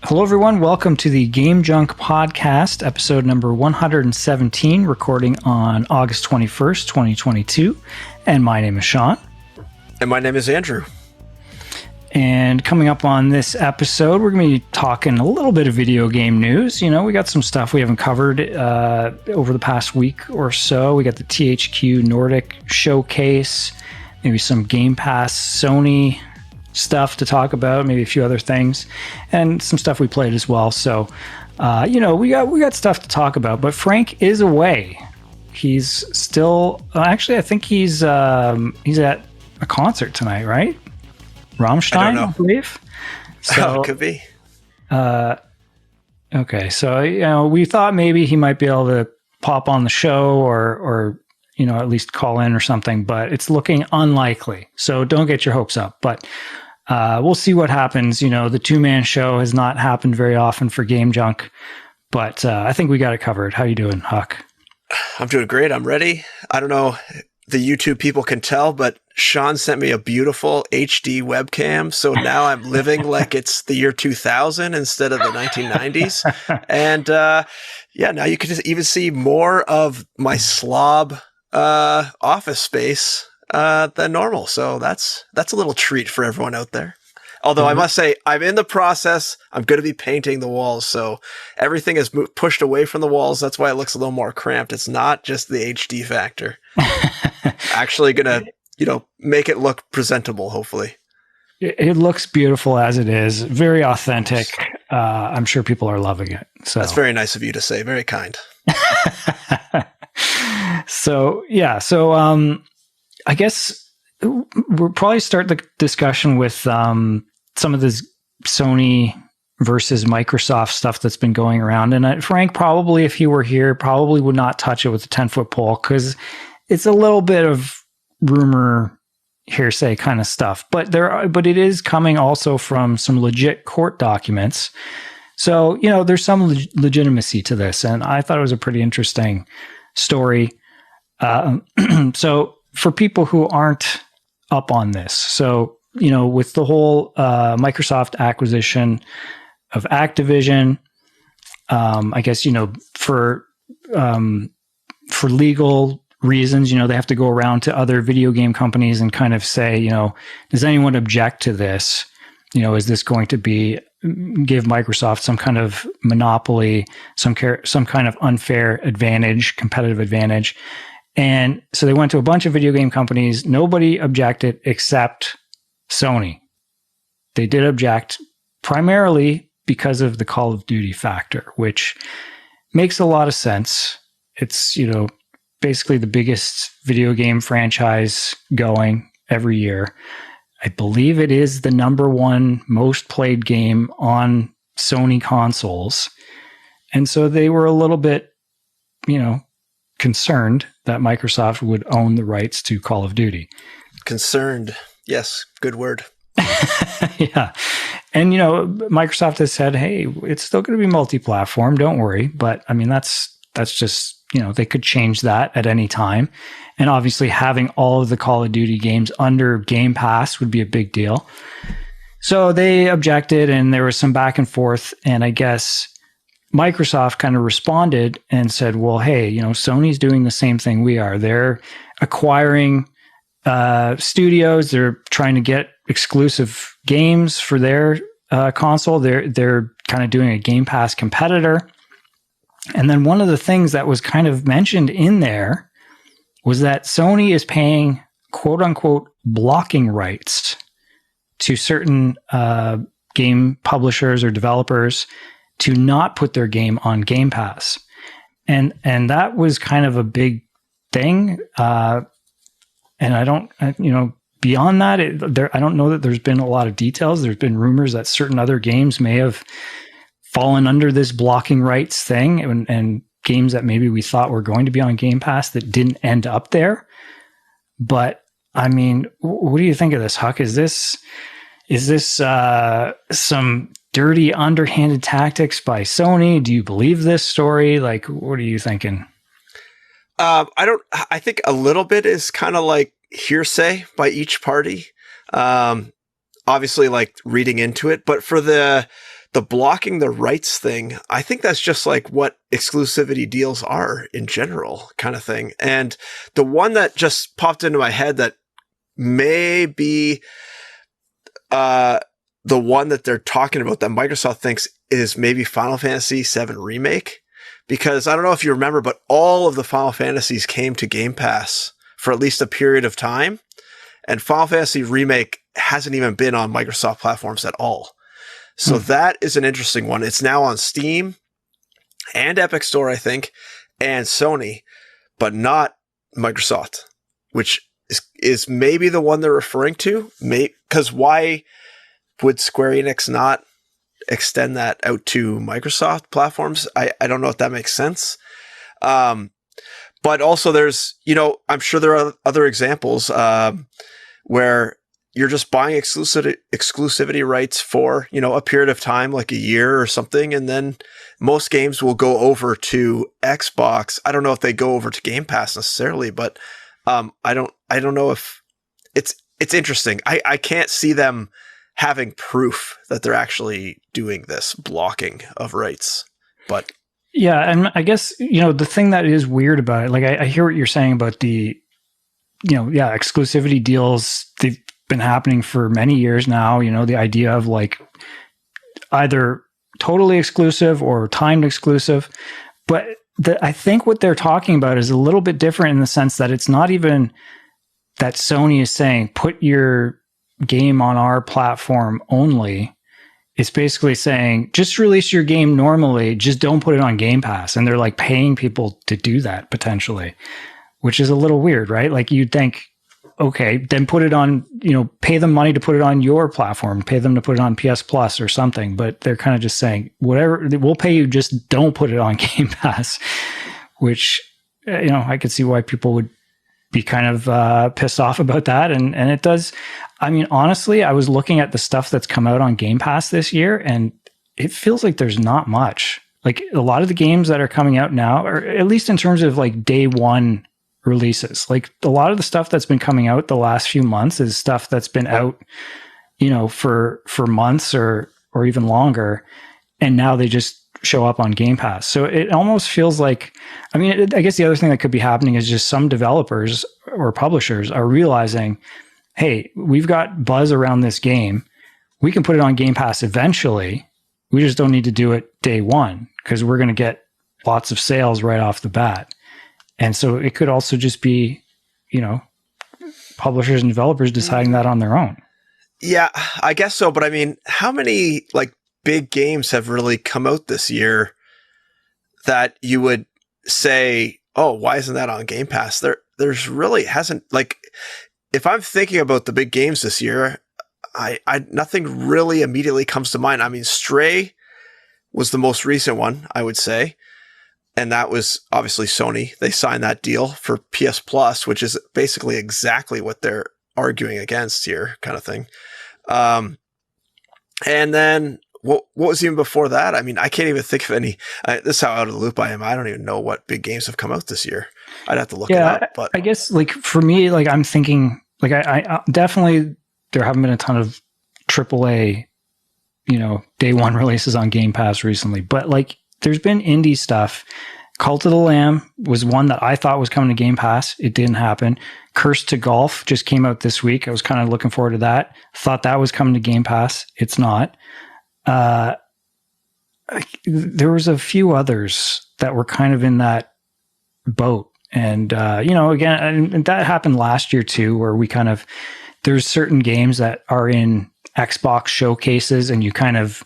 Hello, everyone. Welcome to the Game Junk Podcast, episode number 117, recording on August 21st, 2022. And my name is Sean. And my name is Andrew. And coming up on this episode, we're going to be talking a little bit of video game news. You know, we got some stuff we haven't covered over the past week or so. We got the THQ Nordic Showcase, maybe some Game Pass, Sony stuff to talk about, maybe a few other things, and some stuff we played as well. So, we got stuff to talk about. But Frank is away. He's still actually, I think he's at a concert tonight, right? Rammstein, I believe. So could be. Okay, so we thought maybe he might be able to pop on the show or at least call in or something, but it's looking unlikely. So don't get your hopes up. But we'll see what happens. The two-man show has not happened very often for Game Junk, but I think we got it covered. How you doing, Huck? I'm doing great. I'm ready. I don't know the YouTube people can tell, but Sean sent me a beautiful HD webcam. So now I'm living like it's the year 2000 instead of the 1990s. And now you can just even see more of my slob office space than normal. So that's a little treat for everyone out there. Although I must say, I'm in the process. I'm going to be painting the walls. So everything is pushed away from the walls. That's why it looks a little more cramped. It's not just the HD factor. Actually going to, make it look presentable, hopefully. It looks beautiful as it is. Very authentic. I'm sure people are loving it. So that's very nice of you to say. Very kind. So I guess we'll probably start the discussion with some of this Sony versus Microsoft stuff that's been going around. And Frank, probably, if he were here, probably would not touch it with a 10-foot pole because it's a little bit of rumor, hearsay kind of stuff. But it is coming also from some legit court documents. So, there's some legitimacy to this. And I thought it was a pretty interesting story. So for people who aren't up on this, so, with the whole Microsoft acquisition of Activision, I guess, for legal reasons, they have to go around to other video game companies and kind of say, does anyone object to this? Is this going to give Microsoft some kind of monopoly, some kind of unfair advantage, competitive advantage? And so they went to a bunch of video game companies. Nobody objected except Sony. They did object primarily because of the Call of Duty factor, which makes a lot of sense. It's, basically the biggest video game franchise going every year. I believe it is the number one most played game on Sony consoles. And so they were a little bit, concerned that Microsoft would own the rights to Call of Duty. Concerned. Yes. Good word. Yeah. And, Microsoft has said, hey, it's still going to be multi-platform. Don't worry. But I mean, that's just, they could change that at any time. And obviously having all of the Call of Duty games under Game Pass would be a big deal. So they objected and there was some back and forth. And I guess Microsoft kind of responded and said, well, hey, Sony's doing the same thing we are. They're acquiring studios. They're trying to get exclusive games for their console. They're kind of doing a Game Pass competitor. And then one of the things that was kind of mentioned in there was that Sony is paying quote unquote blocking rights to certain game publishers or developers to not put their game on Game Pass. And that was kind of a big thing. And I don't, beyond that, I don't know that there's been a lot of details. There's been rumors that certain other games may have fallen under this blocking rights thing and games that maybe we thought were going to be on Game Pass that didn't end up there. But I mean, what do you think of this, Huck? Is this some dirty, underhanded tactics by Sony? Do you believe this story? Like, what are you thinking? I think a little bit is kind of like hearsay by each party. Obviously like reading into it, but for the the blocking the rights thing, I think that's just like what exclusivity deals are in general, kind of thing. And the one that just popped into my head that may be the one that they're talking about that Microsoft thinks is maybe Final Fantasy VII Remake. Because I don't know if you remember, but all of the Final Fantasies came to Game Pass for at least a period of time. And Final Fantasy Remake hasn't even been on Microsoft platforms at all. So that is an interesting one. It's now on Steam and Epic Store, I think, and Sony, but not Microsoft, which is maybe the one they're referring to. Because why would Square Enix not extend that out to Microsoft platforms? I don't know if that makes sense. But also there's, I'm sure there are other examples where you're just buying exclusivity rights for, a period of time, like a year or something. And then most games will go over to Xbox. I don't know if they go over to Game Pass necessarily, but I don't know if it's interesting. I can't see them having proof that they're actually doing this blocking of rights, but yeah. And I guess, the thing that is weird about it, like I hear what you're saying about the, exclusivity deals. They've been happening for many years now. The idea of like either totally exclusive or timed exclusive. But I think what they're talking about is a little bit different in the sense that it's not even that Sony is saying, put your game on our platform only. It's basically saying, just release your game normally, just don't put it on Game Pass. And they're like paying people to do that potentially, which is a little weird, right? Like you'd think, okay, then put it on, pay them money to put it on your platform, pay them to put it on PS Plus or something. But they're kind of just saying, whatever, we'll pay you, just don't put it on Game Pass, which, I could see why people would be kind of pissed off about that. And it does. I mean, honestly, I was looking at the stuff that's come out on Game Pass this year, and it feels like there's not much. Like a lot of the games that are coming out now, or at least in terms of like day one releases, like a lot of the stuff that's been coming out the last few months is stuff that's been out, for months or even longer. And now they just show up on Game Pass. So it almost feels like, I guess the other thing that could be happening is just some developers or publishers are realizing, hey, we've got buzz around this game. We can put it on Game Pass eventually. We just don't need to do it day one because we're going to get lots of sales right off the bat. And so it could also just be, publishers and developers deciding that on their own. Yeah, I guess so. But how many like big games have really come out this year that you would say, oh, why isn't that on Game Pass? There's really hasn't, like, if I'm thinking about the big games this year, I nothing really immediately comes to mind. Stray was the most recent one, I would say. And that was obviously Sony. They signed that deal for PS Plus, which is basically exactly what they're arguing against here, kind of thing. And then what was even before that? I can't even think of any. This is how out of the loop I am. I don't even know what big games have come out this year. I'd have to look it up. But I guess, like, for me, like, I'm thinking, like, I definitely, there haven't been a ton of AAA, day one releases on Game Pass recently. But, like, there's been indie stuff. Cult of the Lamb was one that I thought was coming to Game Pass. It didn't happen. Cursed to Golf just came out this week. I was kind of looking forward to that. Thought that was coming to Game Pass. It's not. There was a few others that were kind of in that boat. And, again, and that happened last year too, where we kind of, there's certain games that are in Xbox showcases and you kind of,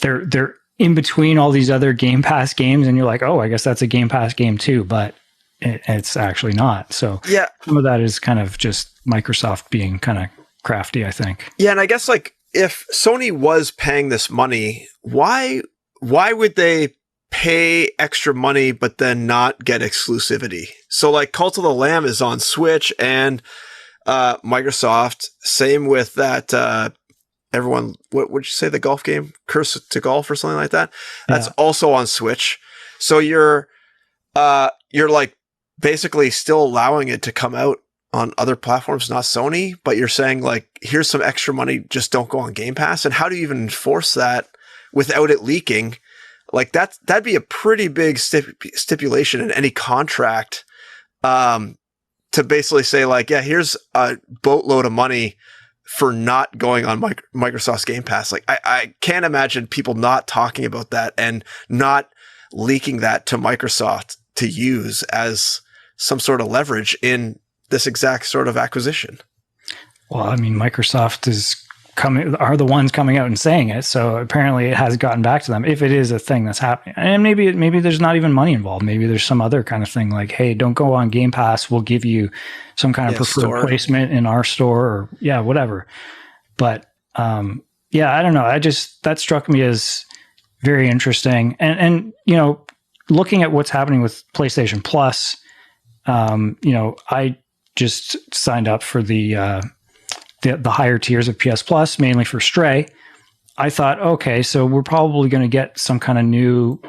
they're in between all these other Game Pass games, and you're like, oh, I guess that's a Game Pass game too, but it's actually not. So yeah, some of that is kind of just Microsoft being kind of crafty, I think. Yeah, and I guess, like, if Sony was paying this money, why would they pay extra money but then not get exclusivity? So, like, Cult of the Lamb is on Switch and Microsoft. Same with that. Everyone, what would you say, the golf game, Curse to Golf or something like that? That's also on Switch. So you're like basically still allowing it to come out on other platforms, not Sony, but you're saying, like, here's some extra money, just don't go on Game Pass. And how do you even enforce that without it leaking. Like that'd be a pretty big stipulation in any contract, to basically say like, yeah, here's a boatload of money for not going on Microsoft's Game Pass. Like I can't imagine people not talking about that and not leaking that to Microsoft to use as some sort of leverage in this exact sort of acquisition. Well, I mean, Microsoft are the ones coming out and saying it. So apparently it has gotten back to them if it is a thing that's happening. And maybe there's not even money involved. Maybe there's some other kind of thing like, hey, don't go on Game Pass. We'll give you some kind of preferred placement in our store or whatever. But I don't know. That struck me as very interesting. And looking at what's happening with PlayStation Plus, I just signed up for the higher tiers of PS Plus, mainly for Stray. I thought, okay, so we're probably going to get some kind of new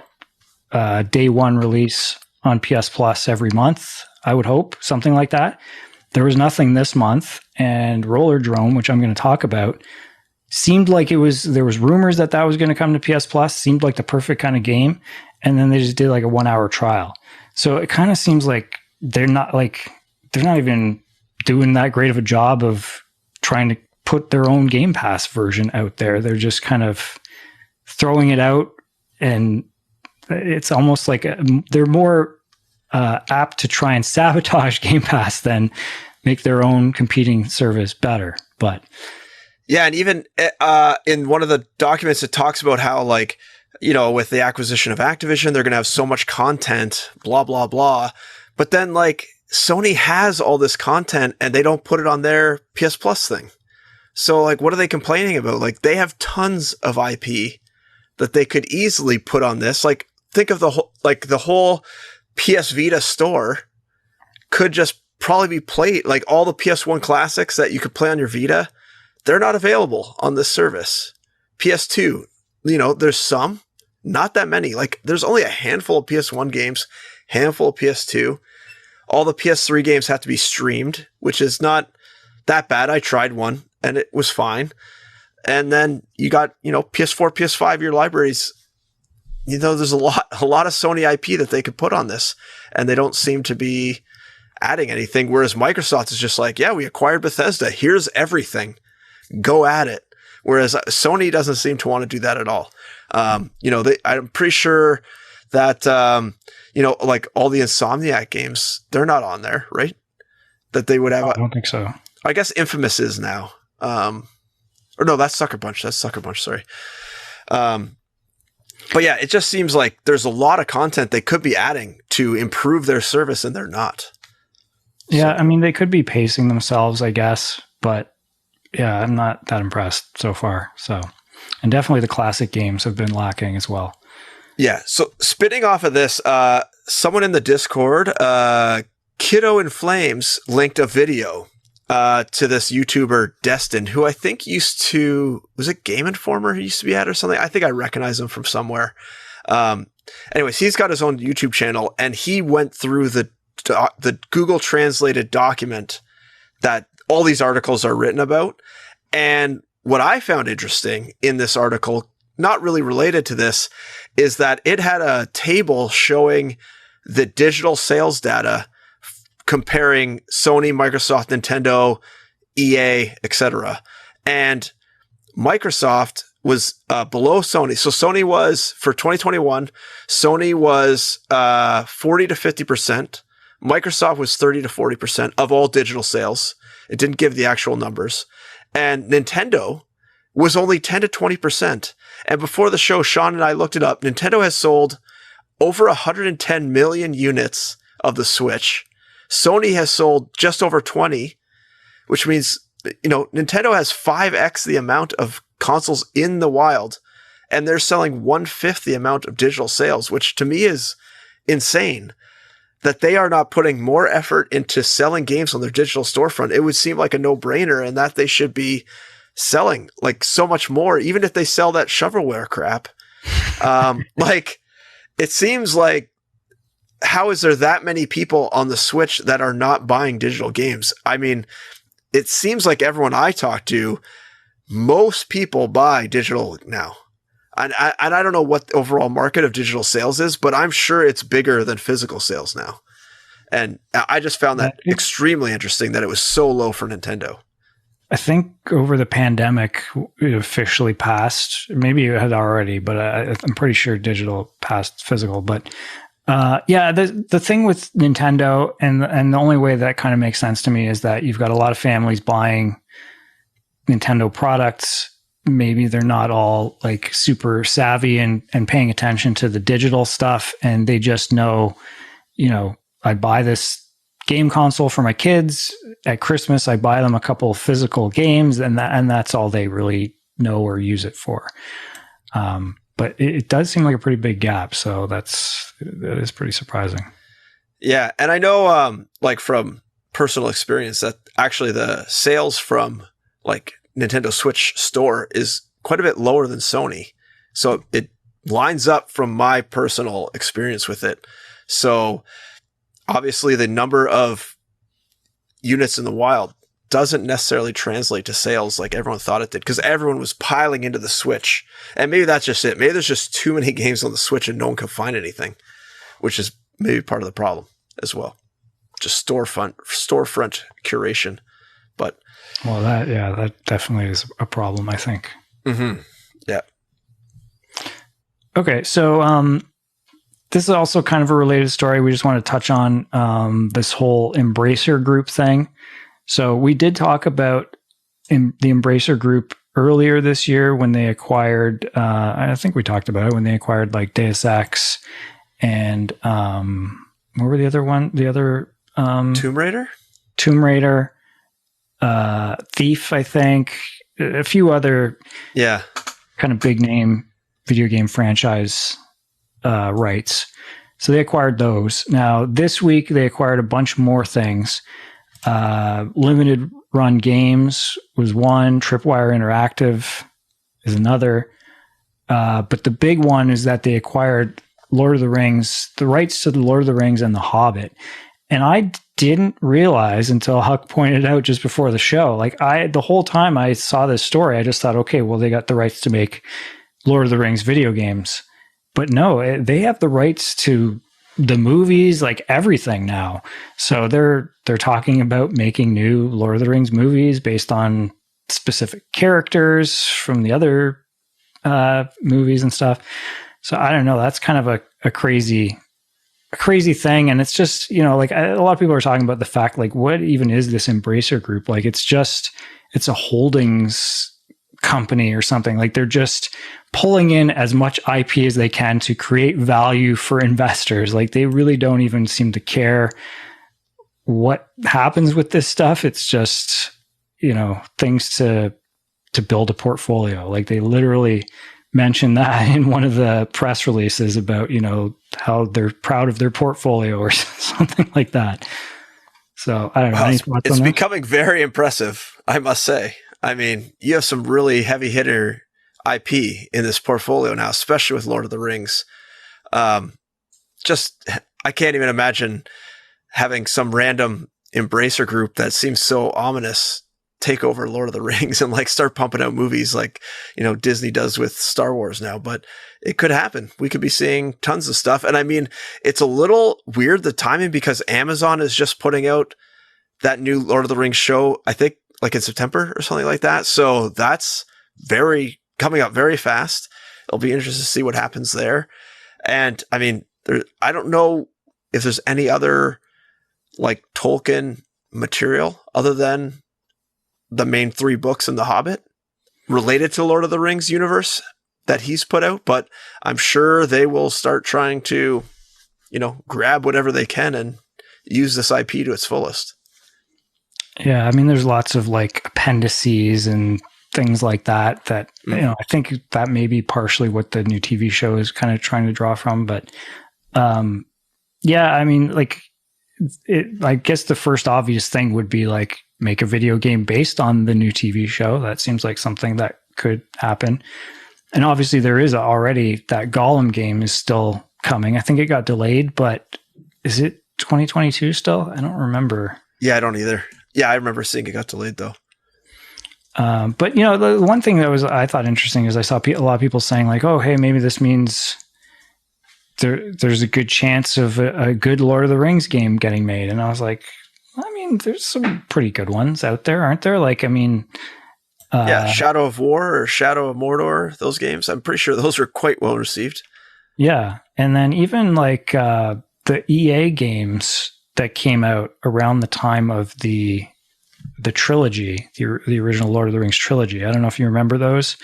day one release on PS Plus every month. I would hope something like that. There was nothing this month, and Rollerdrome, which I'm going to talk about, seemed like there was rumors that was going to come to PS Plus, seemed like the perfect kind of game. And then they just did like a 1 hour trial. So it kind of seems like they're not even doing that great of a job of trying to put their own Game Pass version out there. They're just kind of throwing it out, and it's almost like they're more apt to try and sabotage Game Pass than make their own competing service better. But yeah, and even in one of the documents, it talks about how with the acquisition of Activision, they're going to have so much content, blah, blah, blah. But then Sony has all this content and they don't put it on their PS Plus thing. So what are they complaining about? They have tons of IP that they could easily put on this. Think of the whole PS Vita store could just probably be played. All the PS1 classics that you could play on your Vita, they're not available on this service. PS2, there's some, not that many. There's only a handful of PS1 games, handful of PS2. All the PS3 games have to be streamed, which is not that bad. I tried one and it was fine. And then you got, PS4, PS5, your libraries, there's a lot of Sony IP that they could put on this, and they don't seem to be adding anything. Whereas Microsoft is just we acquired Bethesda. Here's everything. Go at it. Whereas Sony doesn't seem to want to do that at all. I'm pretty sure that, all the Insomniac games, they're not on there, right? That they would have. I don't think so. I guess Infamous is now. Or no, that's Sucker Punch. Sorry. But yeah, it just seems like there's a lot of content they could be adding to improve their service, and they're not. Yeah, I mean, they could be pacing themselves, I guess, but yeah, I'm not that impressed so far. So, and definitely the classic games have been lacking as well. Yeah. So spinning off of this, someone in the Discord, Kiddo in Flames, linked a video to this YouTuber Destin, who I think was it Game Informer he used to be at or something? I think I recognize him from somewhere. Anyways, he's got his own YouTube channel, and he went through the Google translated document that all these articles are written about. And what I found interesting in this article, not really related to this, is that it had a table showing the digital sales data comparing Sony, Microsoft, Nintendo, EA, etc. And Microsoft was below Sony. So Sony was, for 2021, Sony was 40 to 50%. Microsoft was 30 to 40% of all digital sales. It didn't give the actual numbers. And Nintendo was only 10 to 20%. And before the show, Sean and I looked it up. Nintendo has sold over 110 million units of the Switch. Sony has sold just over 20, which means, Nintendo has 5x the amount of consoles in the wild, and they're selling 1/5 the amount of digital sales, which to me is insane. That they are not putting more effort into selling games on their digital storefront. It would seem like a no-brainer, and that they should be selling so much more, even if they sell that shovelware crap. It seems like, how is there that many people on the Switch that are not buying digital games? I mean, it seems like everyone I talk to, most people buy digital now. And I don't know what the overall market of digital sales is, but I'm sure it's bigger than physical sales now. And I just found that extremely interesting that it was so low for Nintendo. I think over the pandemic, it officially passed. Maybe it had already, but I'm pretty sure digital passed physical. But the thing with Nintendo, and the only way that kind of makes sense to me is that you've got a lot of families buying Nintendo products. Maybe they're not all like super savvy and paying attention to the digital stuff, and they just know, I buy this game console for my kids at Christmas. I buy them a couple of physical games, and that's all they really know or use it for. But it does seem like a pretty big gap. So that is pretty surprising. Yeah. And I know, like from personal experience, that actually the sales from like Nintendo Switch store is quite a bit lower than Sony. So it lines up from my personal experience with it. So obviously the number of units in the wild doesn't necessarily translate to sales like everyone thought it did, because everyone was piling into the Switch. And maybe that's just it. Maybe there's just too many games on the Switch and no one can find anything, which is maybe part of the problem as well. Just storefront curation. But that definitely is a problem, I think. Mm-hmm. Yeah. Okay, so this is also kind of a related story. We just want to touch on this whole Embracer Group thing. So we did talk about the Embracer Group earlier this year when they acquired, I think we talked about it, when they acquired like Deus Ex and what were the other one? The other Tomb Raider? Tomb Raider, Thief, I think, a few other kind of big name video game franchise rights. So they acquired those. Now this week they acquired a bunch more things. Limited Run Games was one. Tripwire Interactive is another. But the big one is that they acquired Lord of the Rings, the rights to the Lord of the Rings and The Hobbit. And I didn't realize until Huck pointed out just before the show, the whole time I saw this story, I just thought, okay, well, they got the rights to make Lord of the Rings video games. But no, they have the rights to the movies, like everything now. So they're talking about making new Lord of the Rings movies based on specific characters from the other movies and stuff. So I don't know. That's kind of a crazy thing. And it's just, a lot of people are talking about the fact, like, what even is this Embracer Group? Like, it's a holdings company or something. Like, they're just pulling in as much IP as they can to create value for investors. Like, they really don't even seem to care what happens with this stuff. It's just, things to build a portfolio. Like, they literally mentioned that in one of the press releases about, how they're proud of their portfolio or something like that. So I don't know. It's becoming very impressive, I must say. I mean, you have some really heavy hitter IP in this portfolio now, especially with Lord of the Rings. I can't even imagine having some random Embracer Group that seems so ominous take over Lord of the Rings and start pumping out movies like, Disney does with Star Wars now, but it could happen. We could be seeing tons of stuff. And I mean, it's a little weird, the timing, because Amazon is just putting out that new Lord of the Rings show, I think like in September or something like that. So that's coming up very fast. It'll be interesting to see what happens there. And I mean, I don't know if there's any other like Tolkien material other than the main 3 books in The Hobbit related to Lord of the Rings universe that he's put out, but I'm sure they will start trying to, grab whatever they can and use this IP to its fullest. Yeah. I mean, there's lots of like appendices and things like that, I think that may be partially what the new TV show is kind of trying to draw from, but, I mean, I guess the first obvious thing would be like make a video game based on the new TV show. That seems like something that could happen. And obviously there is already that Gollum game is still coming. I think it got delayed, but is it 2022 still? I don't remember. Yeah, I don't either. Yeah, I remember seeing it got delayed though. But the one thing that I thought interesting is I saw a lot of people saying like, oh, hey, maybe this means there's a good chance of a good Lord of the Rings game getting made. And I was like, I mean, there's some pretty good ones out there, aren't there? Like, I mean, Shadow of War or Shadow of Mordor, those games, I'm pretty sure those were quite well received. Yeah. And then even like the EA games that came out around the time of the trilogy, the original Lord of the Rings trilogy. I don't know if you remember those.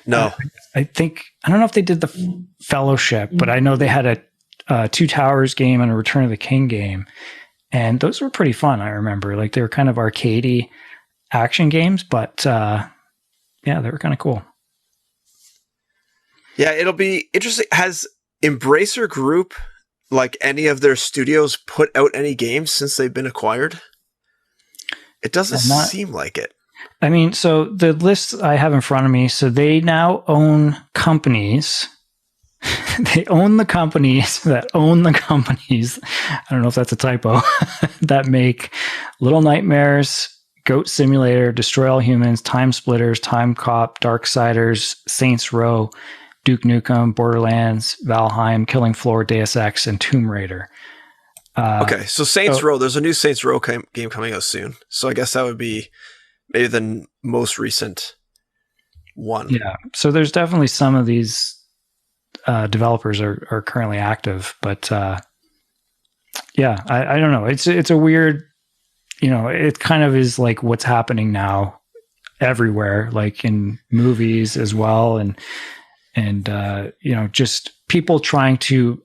No. I don't know if they did the Fellowship, but I know they had a Two Towers game and a Return of the King game. And those were pretty fun, I remember. Like, they were kind of arcadey action games, but yeah, they were kind of cool. Yeah, it'll be interesting. Has Embracer Group, like any of their studios, put out any games since they've been acquired? It doesn't seem like it. I mean, so the list I have in front of me, so they now own companies. They own the companies that own the companies. I don't know if that's a typo. That make Little Nightmares, Goat Simulator, Destroy All Humans, Time Splitters, Time Cop, Darksiders, Saints Row, Duke Nukem, Borderlands, Valheim, Killing Floor, Deus Ex, and Tomb Raider. Okay, so Saints Row, there's a new Saints Row game coming out soon. So I guess that would be maybe the most recent one. Yeah, so there's definitely some of these developers are currently active, but yeah, I don't know. It's a weird, it kind of is like what's happening now everywhere, like in movies as well, and just people trying to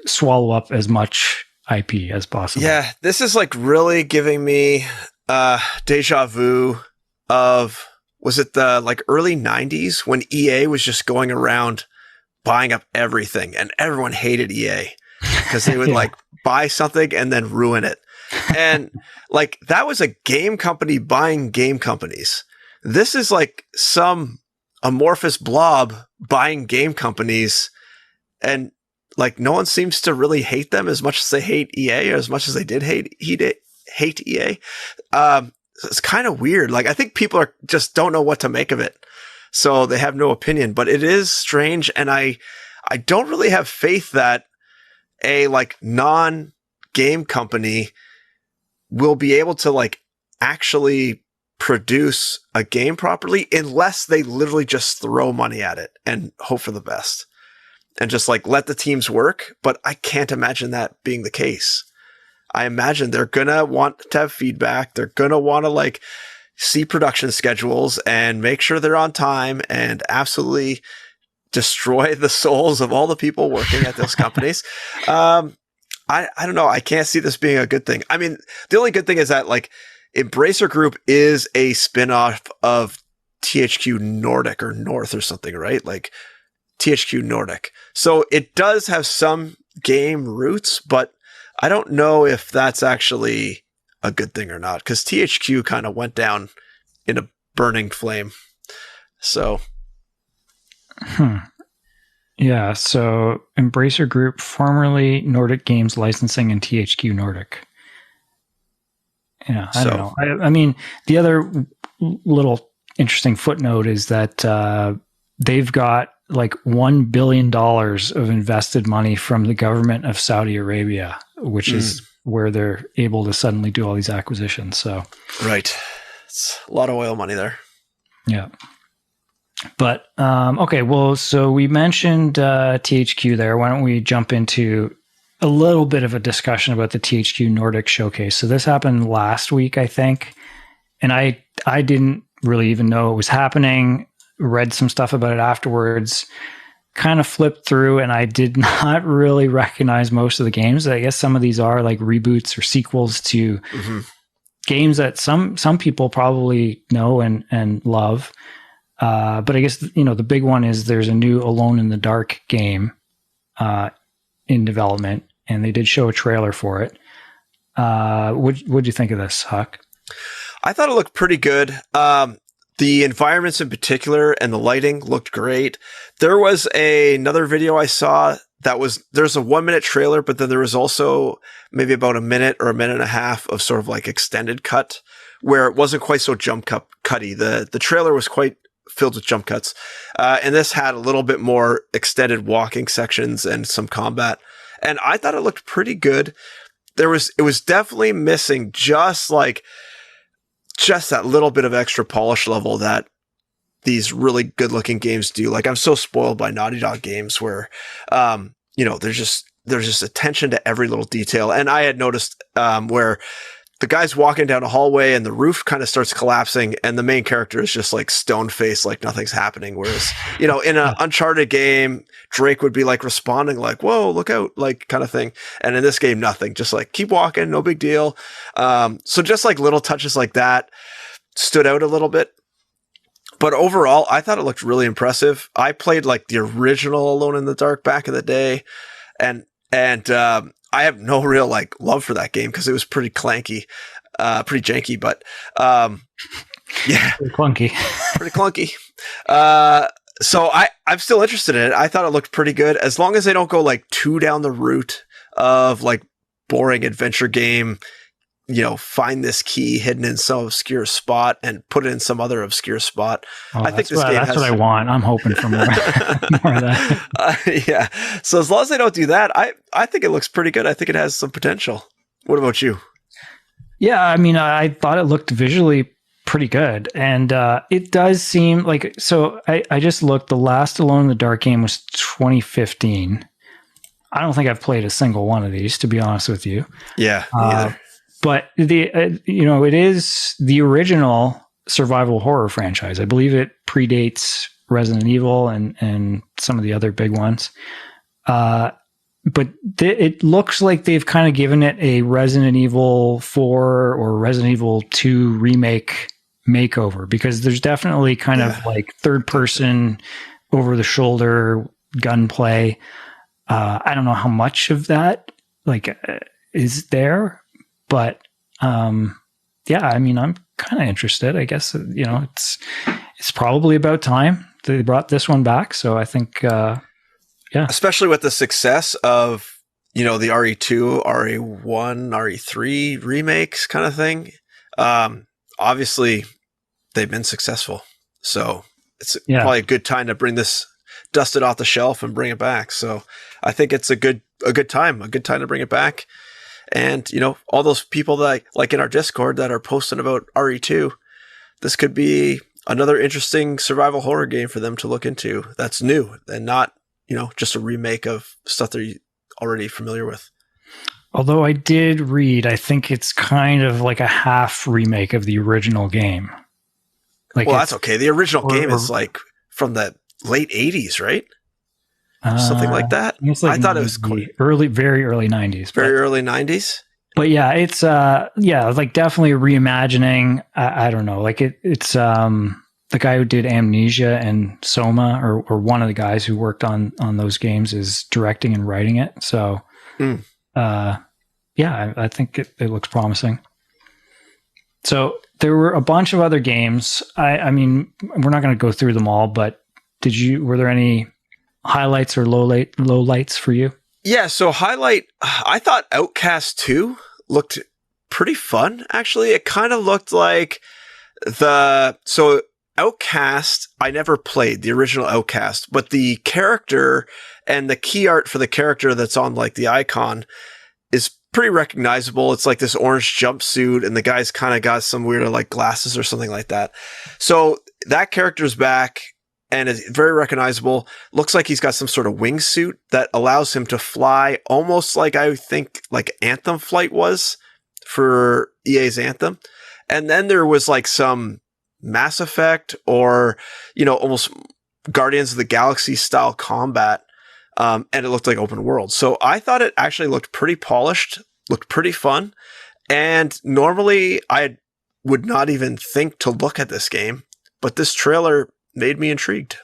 swallow up as much IP as possible. Yeah, this is like really giving me deja vu of, was it the like early 90s when EA was just going around buying up everything and everyone hated EA because they would like buy something and then ruin it. And like that was a game company buying game companies. This is like some amorphous blob buying game companies, and like no one seems to really hate them as much as they hate EA, or as much as they did hate EA. It's kind of weird. Like I think people just don't know what to make of it, so they have no opinion. But it is strange, and I don't really have faith that a like non-game company will be able to like actually produce a game properly unless they literally just throw money at it and hope for the best and just like let the teams work. But I can't imagine that being the case. I imagine they're going to want to have feedback. They're going to want to like see production schedules and make sure they're on time and absolutely destroy the souls of all the people working at those companies. I don't know. I can't see this being a good thing. I mean, the only good thing is that like Embracer Group is a spinoff of THQ Nordic or North or something, right? Like THQ Nordic. So it does have some game roots, but I don't know if that's actually a good thing or not, because THQ kind of went down in a burning flame. So. Yeah, so Embracer Group, formerly Nordic Games Licensing and THQ Nordic. Yeah, I don't know. I mean, the other little interesting footnote is that they've got like $1 billion of invested money from the government of Saudi Arabia, which is where they're able to suddenly do all these acquisitions. So, right. It's a lot of oil money there. Yeah. But, okay, well, so we mentioned THQ there. Why don't we jump into a little bit of a discussion about the THQ Nordic Showcase? So this happened last week, I think, and I didn't really even know it was happening. Read some stuff about it afterwards, kind of flipped through, and I did not really recognize most of the games. I guess some of these are like reboots or sequels to games that some people probably know and love. But I guess, the big one is there's a new Alone in the Dark game in development, and they did show a trailer for it. What'd you think of this, Huck? I thought it looked pretty good. The environments in particular and the lighting looked great. There was another video I saw there's a 1 minute trailer, but then there was also maybe about a minute or a minute and a half of sort of like extended cut where it wasn't quite so cutty. The trailer was quite filled with jump cuts. And this had a little bit more extended walking sections and some combat. And I thought it looked pretty good. It was definitely missing just that little bit of extra polish level that these really good looking games do. Like, I'm so spoiled by Naughty Dog games where, there's just attention to every little detail. And I had noticed, where the guy's walking down a hallway and the roof kind of starts collapsing and the main character is just like stone faced, like nothing's happening. Whereas, in an Uncharted game, Drake would be like responding like, whoa, look out, like kind of thing. And in this game, nothing, just like keep walking, no big deal. So just like little touches like that stood out a little bit. But overall, I thought it looked really impressive. I played like the original Alone in the Dark back in the day. And I have no real like love for that game because it was pretty clanky, pretty janky, but yeah, pretty clunky. Pretty clunky. So I'm still interested in it. I thought it looked pretty good as long as they don't go like too down the route of like boring adventure game. Find this key hidden in some obscure spot and put it in some other obscure spot. I think this game that's what I want. I'm hoping for more, more of that. Yeah. So as long as they don't do that, I think it looks pretty good. I think it has some potential. What about you? Yeah, I mean, I thought it looked visually pretty good. And it does seem like, so I just looked, the last Alone in the Dark game was 2015. I don't think I've played a single one of these, to be honest with you. Yeah, neither. But it is the original survival horror franchise. I believe it predates Resident Evil and some of the other big ones. But it looks like they've kind of given it a Resident Evil 4 or Resident Evil 2 remake makeover, because there's definitely kind of like third person over the shoulder gunplay. I don't know how much of that is there. But, I mean, I'm kind of interested. I guess, it's probably about time they brought this one back. So I think, especially with the success of, the RE2, RE1, RE3 remakes kind of thing. Obviously they've been successful. So it's probably a good time to dust it off the shelf and bring it back. So I think it's a good time to bring it back. And, all those people that like in our Discord that are posting about RE2, this could be another interesting survival horror game for them to look into. That's new and not, just a remake of stuff they're already familiar with. Although I did read, I think it's kind of like a half remake of the original game. That's okay. The original game is like from the late 80s, right? Something like that. I thought it was quite very early 90s. Very early 90s. But yeah, it's like definitely reimagining. I don't know, like it's the guy who did Amnesia and Soma, or one of the guys who worked on those games, is directing and writing it. So, I think it looks promising. So there were a bunch of other games. I mean, we're not going to go through them all, but were there any highlights or lowlights for you? Yeah, so highlight, I thought Outcast 2 looked pretty fun, actually. It kind of looked like so Outcast, I never played the original Outcast, but the character and the key art for the character that's on like the icon is pretty recognizable. It's like this orange jumpsuit and the guy's kind of got some weird like glasses or something like that. So that character's back. And is very recognizable. Looks like he's got some sort of wingsuit that allows him to fly, almost like I think like Anthem flight was for EA's Anthem. And then there was like some Mass Effect or, almost Guardians of the Galaxy style combat. And it looked like open world. So I thought it actually looked pretty polished, looked pretty fun. And normally I would not even think to look at this game, but this trailer made me intrigued.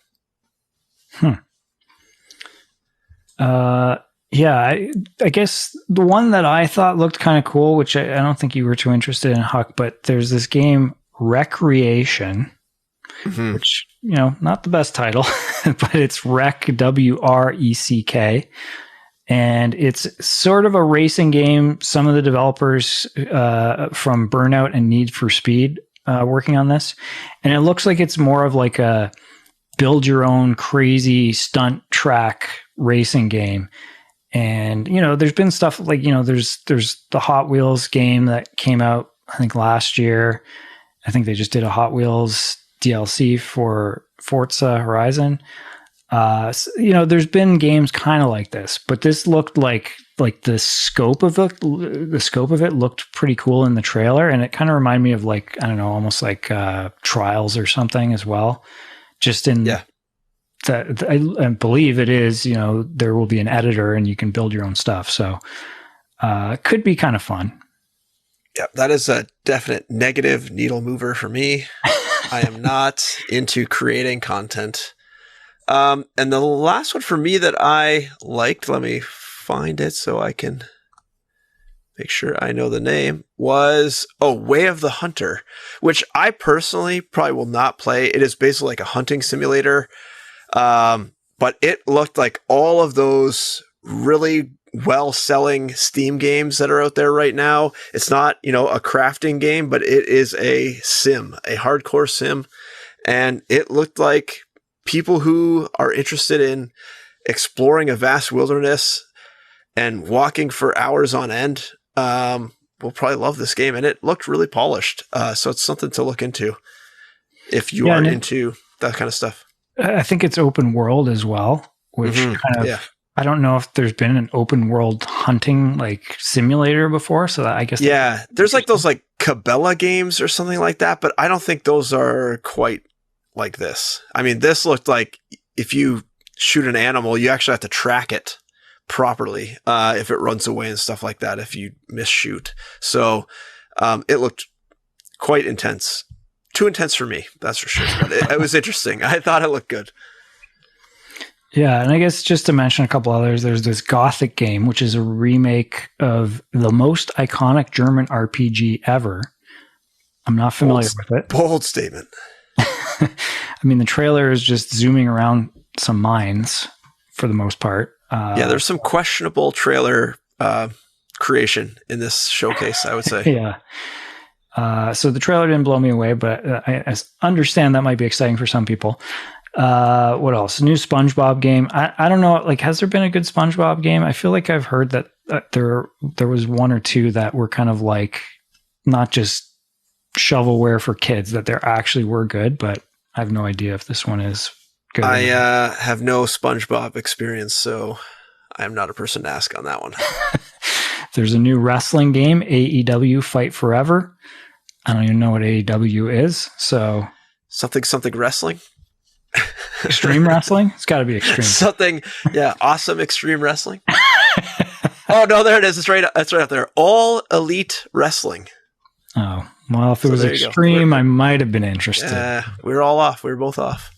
I guess the one that I thought looked kind of cool, which I don't think you were too interested in, Huck, but there's this game Recreation, which, not the best title, but it's Rec, WRECK. And it's sort of a racing game. Some of the developers from Burnout and Need for Speed working on this. And it looks like it's more of like a build your own crazy stunt track racing game. And, there's been stuff like, there's the Hot Wheels game that came out, I think, last year. I think they just did a Hot Wheels DLC for Forza Horizon. There's been games kind of like this, but this looked like the scope of it looked pretty cool in the trailer. And it kind of reminded me of like, I don't know, almost like Trials or something as well. Just in that I believe it is, there will be an editor and you can build your own stuff. So could be kind of fun. Yeah, that is a definite negative needle mover for me. I am not into creating content. And the last one for me that I liked, let me find it so I can make sure I know the name, was Way of the Hunter, which I personally probably will not play. It is basically like a hunting simulator. But it looked like all of those really well-selling Steam games that are out there right now. It's not, a crafting game, but it is a sim, a hardcore sim. And it looked like people who are interested in exploring a vast wilderness and walking for hours on end will probably love this game. And it looked really polished. So it's something to look into if you are into that kind of stuff. I think it's open world as well, which I don't know if there's been an open world hunting like simulator before. So I guess there's like those like Cabela games or something like that, but I don't think those are quite like this. I mean, this looked like if you shoot an animal, you actually have to track it properly if it runs away and stuff like that, if you misshoot. So it looked quite intense. Too intense for me, that's for sure. But it was interesting. I thought it looked good. Yeah, and I guess just to mention a couple others, there's this Gothic game, which is a remake of the most iconic German RPG ever. I'm not familiar with it. Bold statement. I mean, the trailer is just zooming around some mines for the most part. There's some questionable trailer creation in this showcase, I would say. Yeah. So the trailer didn't blow me away, but I understand that might be exciting for some people. What else? New SpongeBob game. I don't know. Like, has there been a good SpongeBob game? I feel like I've heard that there was one or two that were kind of like not just shovelware for kids, that there actually were good, but I have no idea if this one is good. I have no SpongeBob experience, so I am not a person to ask on that one. There's a new wrestling game, AEW Fight Forever. I don't even know what AEW is. So something wrestling. Extreme wrestling? It's got to be extreme. Something, awesome extreme wrestling. Oh no, there it is. It's right up there. All Elite Wrestling. Oh, well, if it was extreme, I might have been interested. We were all off. We were both off.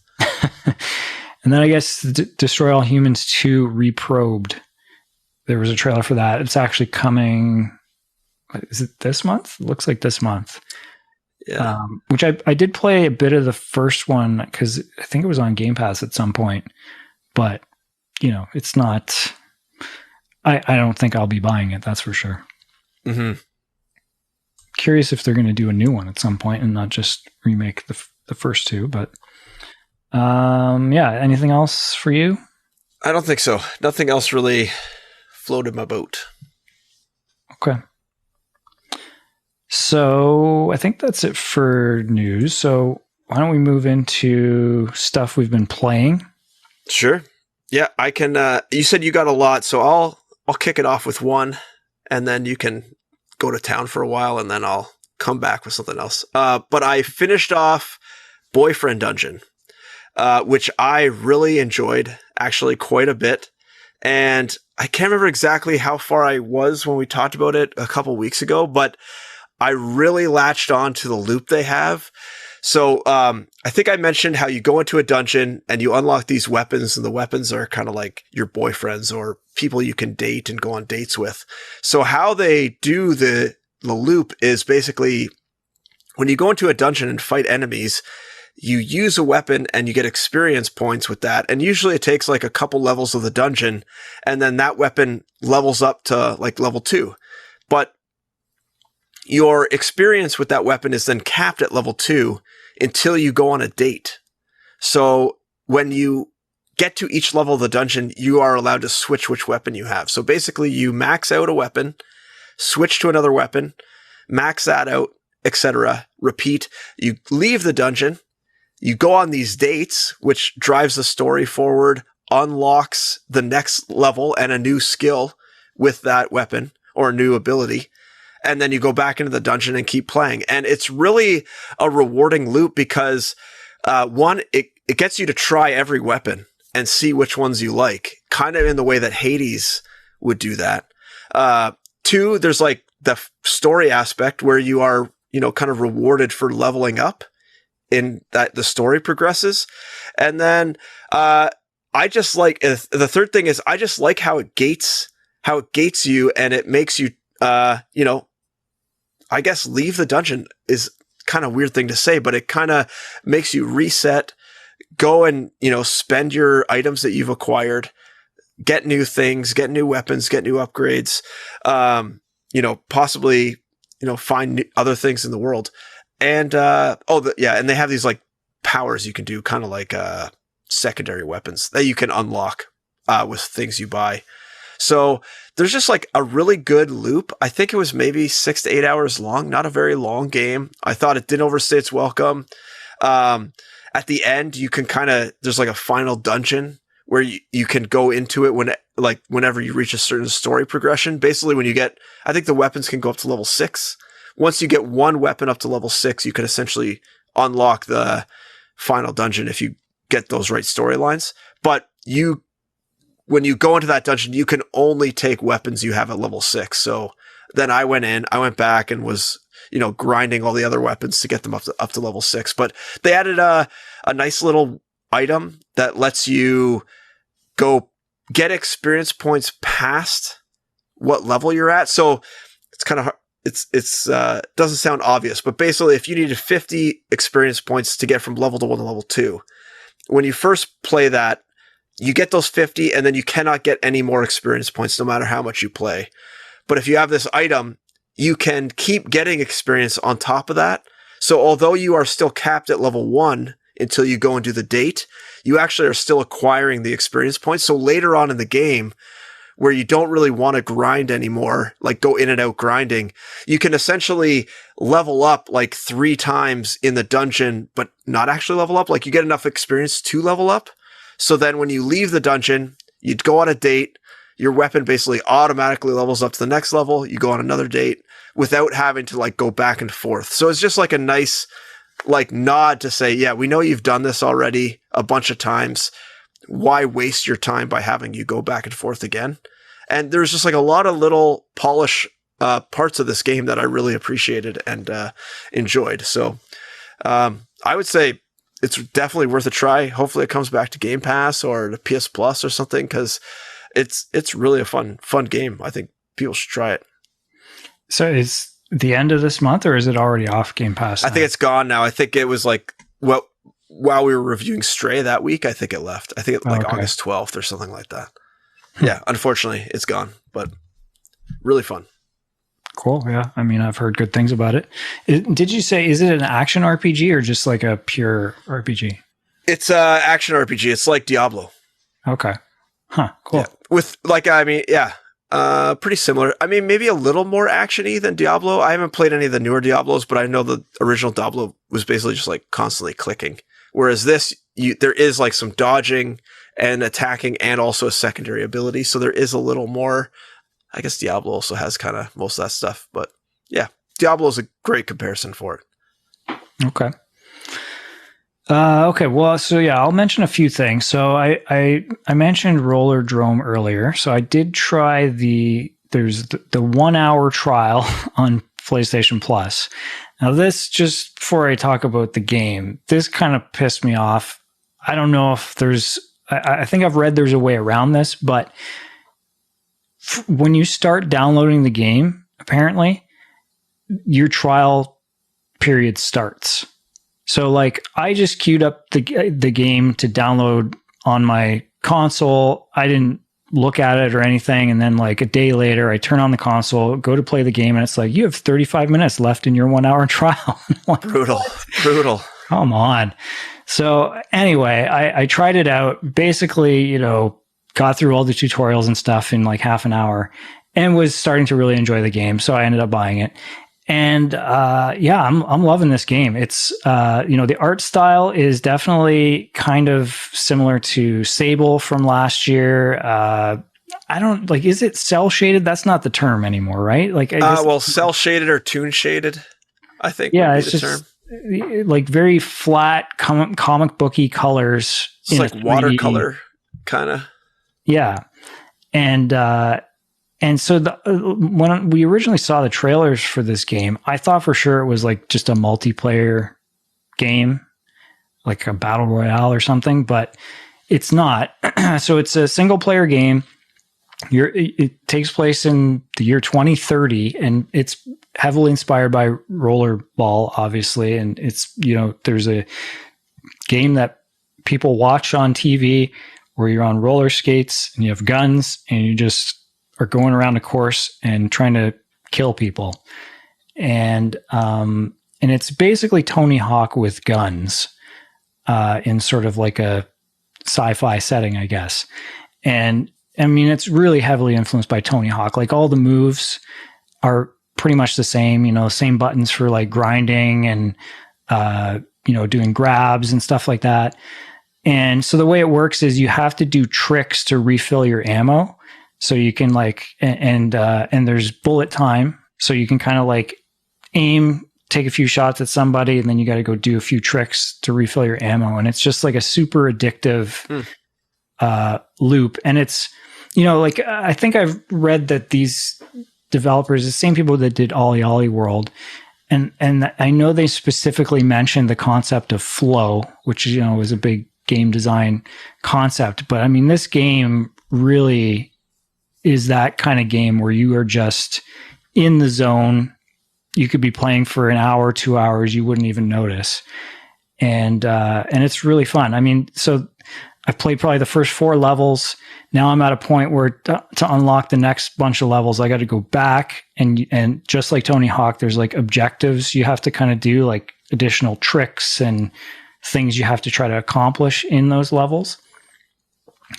And then I guess Destroy All Humans 2 Reprobed. There was a trailer for that. It's actually coming. Is it this month? It looks like this month. Yeah. Which I did play a bit of the first one because I think it was on Game Pass at some point. But, it's not. I don't think I'll be buying it. That's for sure. Mm-hmm. Curious if they're going to do a new one at some point and not just remake the first two. But anything else for you? I don't think so. Nothing else really floated my boat. Okay. So I think that's it for news. So why don't we move into stuff we've been playing? Sure. Yeah, I can. You said you got a lot, so I'll kick it off with one, and then you can go to town for a while, and then I'll come back with something else. But I finished off Boyfriend Dungeon, which I really enjoyed, actually quite a bit. And I can't remember exactly how far I was when we talked about it a couple weeks ago, but I really latched on to the loop they have. So I think I mentioned how you go into a dungeon and you unlock these weapons, and the weapons are kind of like your boyfriends or people you can date and go on dates with. So how they do the loop is basically when you go into a dungeon and fight enemies, you use a weapon and you get experience points with that. And usually it takes like a couple levels of the dungeon, and then that weapon levels up to like level 2. But your experience with that weapon is then capped at level 2 until you go on a date. So when you get to each level of the dungeon, you are allowed to switch which weapon you have. So basically you max out a weapon, switch to another weapon, max that out, etc. Repeat. You leave the dungeon, you go on these dates, which drives the story forward, unlocks the next level and a new skill with that weapon or a new ability. And then you go back into the dungeon and keep playing. And it's really a rewarding loop because, one, it gets you to try every weapon and see which ones you like, kind of in the way that Hades would do that. Two, there's like the story aspect where you are, kind of rewarded for leveling up in that the story progresses. And then, I just like, the third thing is I just like how it gates you, and it makes you, I guess leave the dungeon is kind of weird thing to say, but it kind of makes you reset, go and, spend your items that you've acquired, get new things, get new weapons, get new upgrades, possibly, find other things in the world. And, and they have these like powers you can do, kind of like, secondary weapons that you can unlock, with things you buy. So there's just like a really good loop. I think it was maybe 6 to 8 hours long, not a very long game. I thought it didn't overstay its welcome. At the end, you can there's like a final dungeon where you can go into it whenever you reach a certain story progression. Basically, I think the weapons can go up to level 6. Once you get one weapon up to level 6, you can essentially unlock the final dungeon if you get those right storylines. But when you go into that dungeon, you can only take weapons you have at level 6. So then I went back and was, grinding all the other weapons to get them up to level 6. But they added a nice little item that lets you go get experience points past what level you're at. So it's kind of hard. It's doesn't sound obvious, but basically if you needed 50 experience points to get from level 1 to level 2, when you first play that, you get those 50 and then you cannot get any more experience points no matter how much you play. But if you have this item, you can keep getting experience on top of that. So although you are still capped at level 1 until you go and do the date, you actually are still acquiring the experience points. So later on in the game, where you don't really want to grind anymore, like go in and out grinding, you can essentially level up like 3 times in the dungeon, but not actually level up. Like you get enough experience to level up. So then when you leave the dungeon, you'd go on a date, your weapon basically automatically levels up to the next level. You go on another date without having to like go back and forth. So it's just like a nice like nod to say, yeah, we know you've done this already a bunch of times. Why waste your time by having you go back and forth again? And there's just like a lot of little polish parts of this game that I really appreciated and enjoyed. So I would say it's definitely worth a try. Hopefully it comes back to Game Pass or to PS Plus or something, because it's really a fun game. I think people should try it. So is the end of this month, or is it already off Game Pass now? I think it's gone now. I think it was like while we were reviewing Stray that week, I think it left. I think it like August 12th or something like that. Yeah, unfortunately, it's gone, but really fun. Cool. Yeah. I mean, I've heard good things about it. Did you say, is it an action RPG or just like a pure RPG? It's action RPG. It's like Diablo. Okay. Huh. Cool. Yeah. With pretty similar. I mean, maybe a little more action-y than Diablo. I haven't played any of the newer Diablos, but I know the original Diablo was basically just like constantly clicking. Whereas this, there is like some dodging and attacking and also a secondary ability. So there is a little more. I guess Diablo also has kind of most of that stuff, but yeah, Diablo is a great comparison for it. Okay. Okay. Well, so yeah, I'll mention a few things. So I mentioned Rollerdrome earlier. So I did try there's the 1 hour trial on PlayStation Plus. Now this, just before I talk about the game, this kind of pissed me off. I don't know if I think I've read there's a way around this, but when you start downloading the game, apparently your trial period starts. So like I just queued up the game to download on my console. I didn't look at it or anything. And then like a day later, I turn on the console, go to play the game, and it's like, you have 35 minutes left in your 1 hour trial. Like, brutal. Come on. So anyway, I tried it out. Basically, you know, got through all the tutorials and stuff in like half an hour and was starting to really enjoy the game. So I ended up buying it. And yeah, I'm loving this game. It's you know, the art style is definitely kind of similar to Sable from last year. I don't like, is it cell shaded? That's not the term anymore, right? Like, well, cell shaded or toon shaded, I think. Yeah, would be it's the just term. like very flat comic booky colors. It's like watercolor kind of. Yeah, and so when we originally saw the trailers for this game, I thought for sure it was like just a multiplayer game, like a battle royale or something, but it's not. So it's a single player game. It takes place in the year 2030, and it's heavily inspired by Rollerball, obviously. And it's, you know, there's a game that people watch on TV where you're on roller skates and you have guns and you just are going around a course and trying to kill people. And it's basically Tony Hawk with guns in sort of like a sci-fi setting, I guess. And I mean, it's really heavily influenced by Tony Hawk. Like all the moves are pretty much the same, you know, same buttons for like grinding and, you know, doing grabs and stuff like that. And so the way it works is you have to do tricks to refill your ammo. So you can like, and there's bullet time. So you can kind of like aim, take a few shots at somebody, and then you got to go do a few tricks to refill your ammo. And it's just like a super addictive loop. And it's, you know, like I think I've read that these developers, the same people that did Ollie Ollie World, and I know they specifically mentioned the concept of flow, which, you know, was a big game design concept. But I mean, this game really is that kind of game where you are just in the zone. You could be playing for an hour, 2 hours, you wouldn't even notice. And it's really fun. I mean, so I've played probably the first 4 levels. Now I'm at a point where to unlock the next bunch of levels, I got to go back and just like Tony Hawk, there's like objectives you have to kind of do, like additional tricks and things you have to try to accomplish in those levels.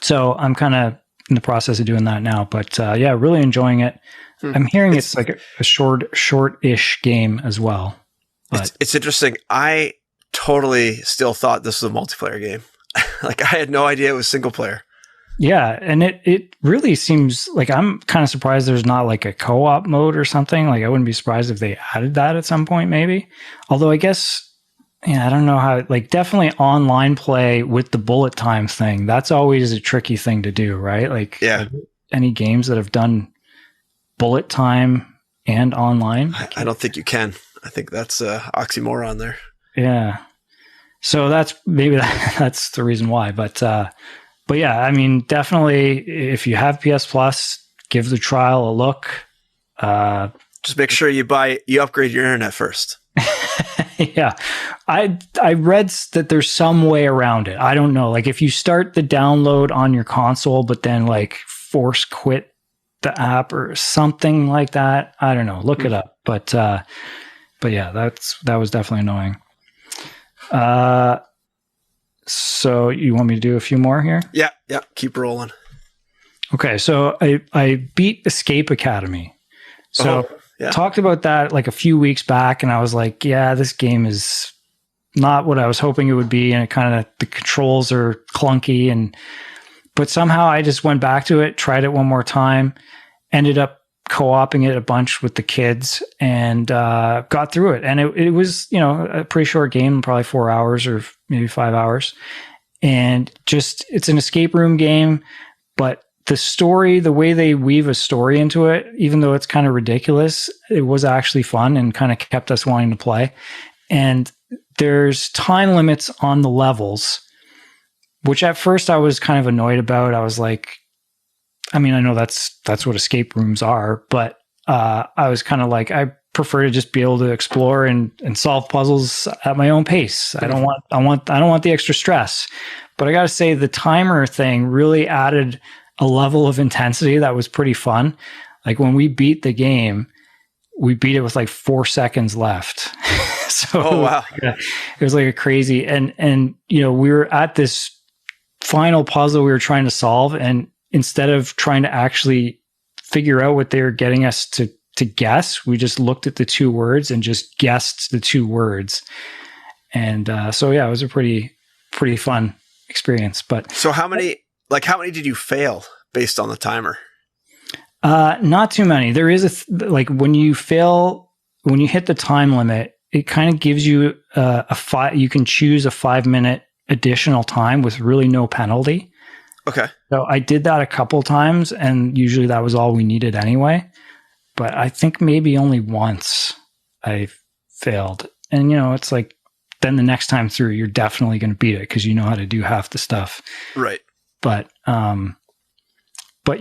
So I'm kind of in the process of doing that now, but yeah, really enjoying it. I'm hearing it's like a short-ish game as well. But it's interesting. I totally still thought this was a multiplayer game. Like I had no idea it was single player. Yeah, and it really seems like I'm kind of surprised there's not like a co-op mode or something. Like I wouldn't be surprised if they added that at some point, maybe. Although I guess, yeah, I don't know how. Like definitely online play with the bullet time thing. That's always a tricky thing to do, right? Like, yeah, any games that have done bullet time and online? I don't think you can. I think that's oxymoron there. Yeah. So that's the reason why. But yeah, I mean, definitely if you have PS Plus, give the trial a look. Just make sure you upgrade your internet first. Yeah. I read that there's some way around it. I don't know. Like if you start the download on your console, but then like force quit the app or something like that. I don't know. Look it up. But yeah, that was definitely annoying. So you want me to do a few more here? Yeah. Keep rolling. Okay. So I beat Escape Academy. So talked about that like a few weeks back, and I was like, yeah, this game is not what I was hoping it would be. And it kind of, the controls are clunky, but somehow I just went back to it, tried it one more time, ended up co-oping it a bunch with the kids, and got through it. And it was, you know, a pretty short game, probably 4 hours or maybe 5 hours. And just, it's an escape room game, but the story, the way they weave a story into it, even though it's kind of ridiculous, it was actually fun and kind of kept us wanting to play. And there's time limits on the levels, which at first I was kind of annoyed about. I was like, I mean, I know that's what escape rooms are, but I was kind of like, I prefer to just be able to explore and solve puzzles at my own pace. I don't want the extra stress. But I got to say, the timer thing really added a level of intensity that was pretty fun. Like when we beat the game, we beat it with like 4 seconds left. So wow. it was like a crazy, and we were at this final puzzle we were trying to solve, and instead of trying to actually figure out what they were getting us to guess, we just looked at the 2 words and just guessed the 2 words. And so yeah, it was a pretty fun experience. But so how many did you fail based on the timer? Not too many. There is when you hit the time limit, it kind of gives you you can choose a 5-minute additional time with really no penalty. Okay. So I did that a couple times, and usually that was all we needed anyway. But I think maybe only once I failed. And, it's like, then the next time through, you're definitely going to beat it because you know how to do half the stuff. Right. But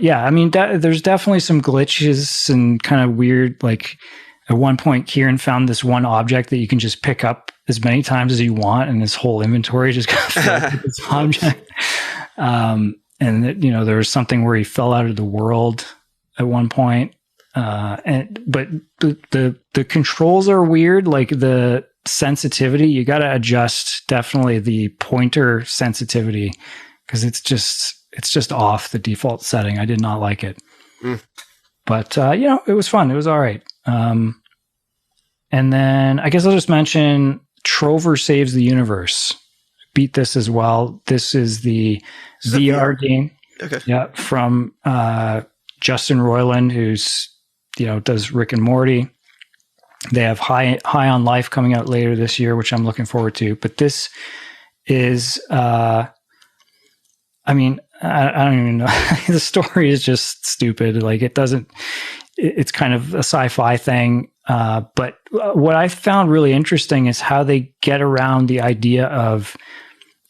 yeah, I mean, there's definitely some glitches and kind of weird, like at one point, Kieran found this one object that you can just pick up as many times as you want, and his whole inventory just got filled with this object. And there was something where he fell out of the world at one point. But the controls are weird, like the sensitivity, you got to adjust definitely the pointer sensitivity because it's just off the default setting. I did not like it. But it was fun. It was all right. And then I guess I'll just mention Trover Saves the Universe. Beat this as well. This is the VR game. Okay. Yeah, from Justin Roiland, who's does Rick and Morty. They have High on Life coming out later this year, which I'm looking forward to. But this is, I don't even know. The story is just stupid. Like it's kind of a sci-fi thing. But what I found really interesting is how they get around the idea of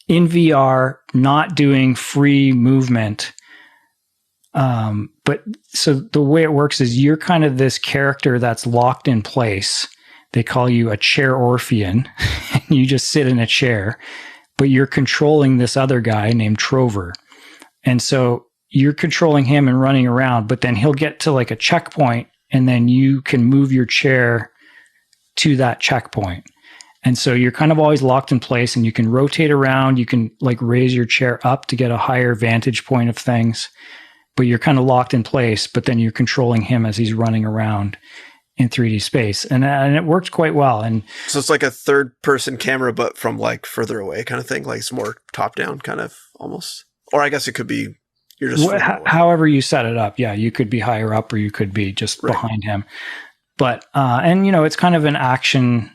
in VR not doing free movement. But so the way it works is you're kind of this character that's locked in place. They call you a chair Orphean, and you just sit in a chair, but you're controlling this other guy named Trover. And so you're controlling him and running around, but then he'll get to like a checkpoint, and then you can move your chair to that checkpoint. And so you're kind of always locked in place, and you can rotate around. You can like raise your chair up to get a higher vantage point of things. But you're kind of locked in place, but then you're controlling him as he's running around in 3D space. And it worked quite well. And so it's like a third person camera, but from like further away kind of thing, like it's more top down kind of almost. Or I guess it could be, you're just however you set it up. Yeah. You could be higher up or you could be just behind him. But, it's kind of an action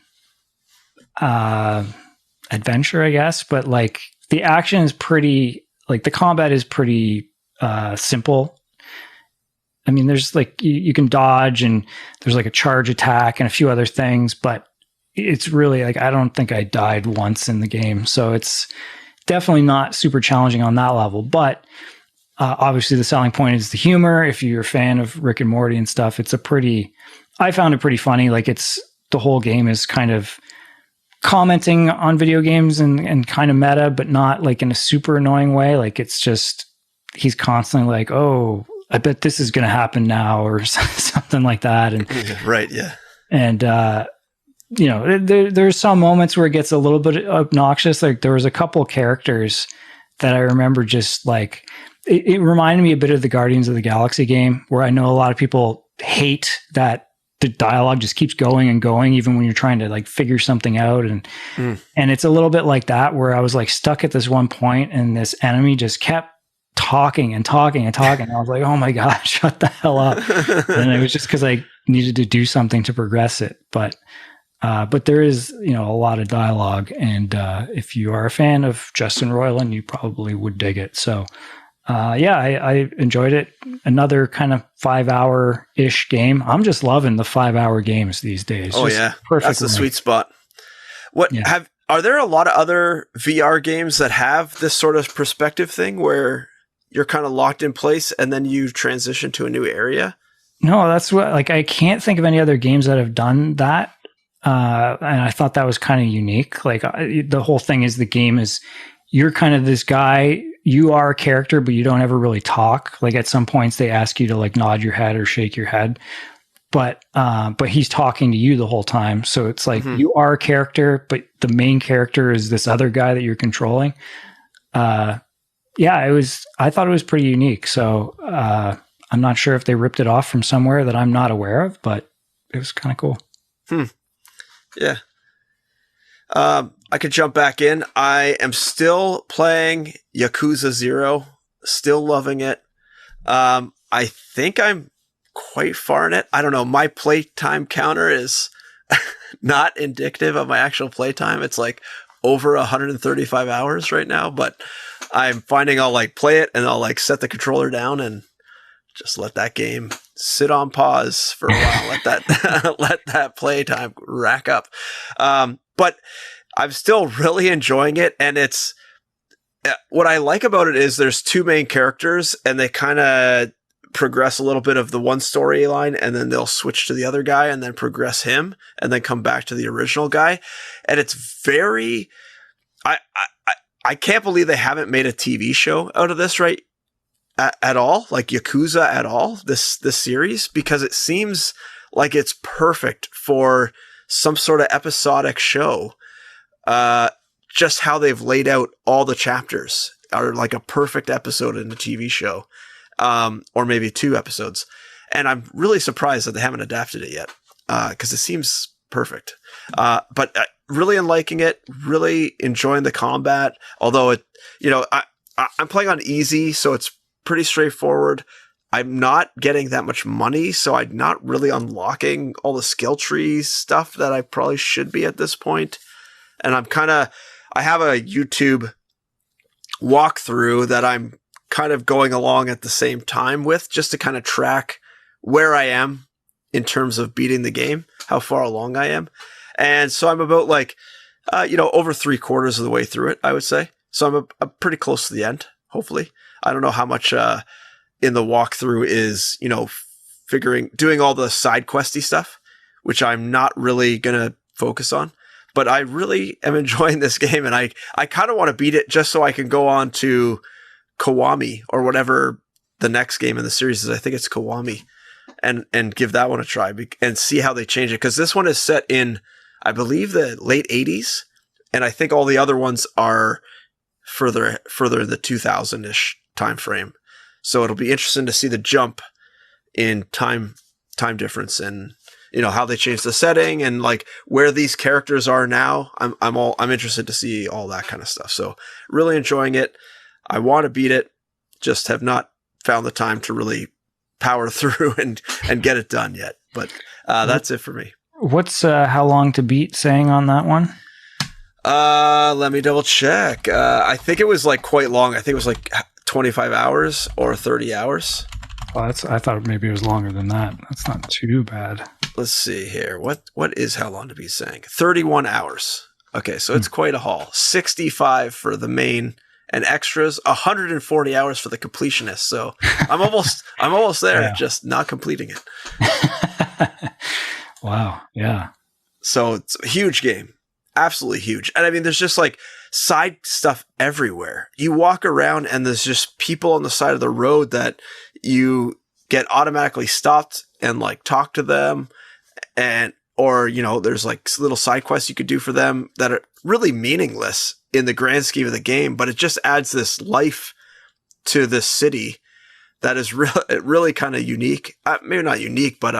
adventure, I guess. But like the action is pretty, like the combat is pretty simple. I mean, there's like you can dodge, and there's like a charge attack and a few other things, but it's really like I don't think I died once in the game, so it's definitely not super challenging on that level. But obviously, the selling point is the humor. If you're a fan of Rick and Morty and stuff, I found it pretty funny. Like the whole game is kind of commenting on video games and kind of meta, but not like in a super annoying way. Like it's just he's constantly like, "Oh, I bet this is going to happen now," or something like that. And right, yeah. And there's some moments where it gets a little bit obnoxious. Like there was a couple of characters that I remember just like it reminded me a bit of the Guardians of the Galaxy game, where I know a lot of people hate that the dialogue just keeps going and going, even when you're trying to like figure something out. And it's a little bit like that, where I was like stuck at this one point, and this enemy just kept talking and talking and talking. I was like, oh my God, shut the hell up. And it was just because I needed to do something to progress it. But there is, a lot of dialogue. And if you are a fan of Justin Roiland, you probably would dig it. So I enjoyed it. Another kind of 5-hour-ish game. I'm just loving the 5-hour games these days. Oh, yeah. That's the sweet spot. Are there a lot of other VR games that have this sort of perspective thing where you're kind of locked in place and then you transition to a new area? No, that's what, like, I can't think of any other games that have done that. And I thought that was kind of unique. Like, the whole thing is the game is you're kind of this guy, you are a character, but you don't ever really talk. Like, at some points they ask you to like nod your head or shake your head, but he's talking to you the whole time. So it's like you are a character, but the main character is this other guy that you're controlling. Yeah, I thought it was pretty unique. So, I'm not sure if they ripped it off from somewhere that I'm not aware of, but it was kind of cool. Yeah. I could jump back in. I am still playing Yakuza 0, still loving it. I think I'm quite far in it. I don't know. My playtime counter is not indicative of my actual playtime. It's like over 135 hours right now, but I'm finding I'll like play it and I'll like set the controller down and just let that game sit on pause for a while. Let that playtime rack up. But I'm still really enjoying it. And it's what I like about it is there's two main characters and they kind of progress a little bit of the one storyline and then they'll switch to the other guy and then progress him and then come back to the original guy. And it's very, I can't believe they haven't made a TV show out of this, right? At all, like Yakuza at all, this series, because it seems like it's perfect for some sort of episodic show. Just how they've laid out all the chapters are like a perfect episode in a TV show, or maybe 2 episodes. And I'm really surprised that they haven't adapted it yet, because it seems perfect. But really liking it, really enjoying the combat. Although it, I'm playing on easy, so it's pretty straightforward. I'm not getting that much money, so I'm not really unlocking all the skill trees stuff that I probably should be at this point. And I have a YouTube walkthrough that I'm kind of going along at the same time with, just to kind of track where I am in terms of beating the game, how far along I am. And so I'm about like, over 3/4 of the way through it, I would say. So I'm pretty close to the end, hopefully. I don't know how much in the walkthrough is, doing all the side questy stuff, which I'm not really going to focus on. But I really am enjoying this game, and I kind of want to beat it just so I can go on to Kiwami or whatever the next game in the series is. I think it's Kiwami, and give that one a try and see how they change it. Because this one is set in, I believe, the late 80s, and I think all the other ones are further in the 2000-ish time frame. So it'll be interesting to see the jump in time difference and how they change the setting and like where these characters are now. I'm interested to see all that kind of stuff. So really enjoying it. I want to beat it, just have not found the time to really power through and get it done yet. But that's it for me. What's how long to beat saying on that one? Let me double check. I think it was like quite long. I think it was like 25 hours or 30 hours. Well, I thought maybe it was longer than that. That's not too bad. Let's see here. What is how long to be saying? 31 hours. Okay, so it's quite a haul. 65 for the main and extras, 140 hours for the completionist. So I'm almost there, yeah. Just not completing it. Wow. Yeah. So it's a huge game. Absolutely huge. And I mean, there's just like side stuff everywhere. You walk around and there's just people on the side of the road that you get automatically stopped and like talk to them, or there's like little side quests you could do for them that are really meaningless in the grand scheme of the game, but it just adds this life to this city that is really kind of unique. Maybe not unique, but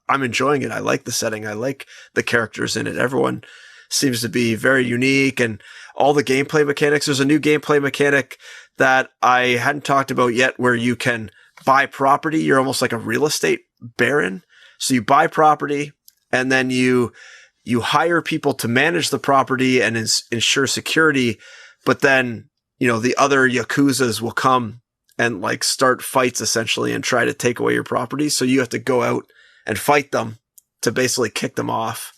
I'm enjoying it. I like the setting. I like the characters in it. Everyone seems to be very unique, and all the gameplay mechanics. There's a new gameplay mechanic that I hadn't talked about yet where you can buy property. You're almost like a real estate baron. So you buy property and then you hire people to manage the property and ensure security. But then, the other Yakuzas will come and like start fights essentially and try to take away your property. So you have to go out and fight them to basically kick them off.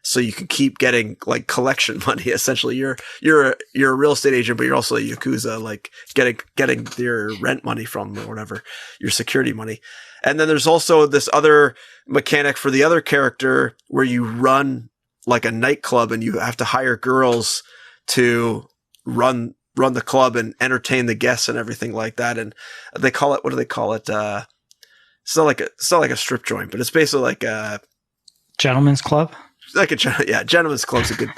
So you can keep getting like collection money. Essentially, you're a real estate agent, but you're also a Yakuza, like getting your rent money from or whatever, your security money. And then there's also this other mechanic for the other character where you run like a nightclub and you have to hire girls to run the club and entertain the guests and everything like that. And they call it, what do they call it? It's not like a strip joint, but it's basically like a gentleman's club. Like gentleman's club's a good.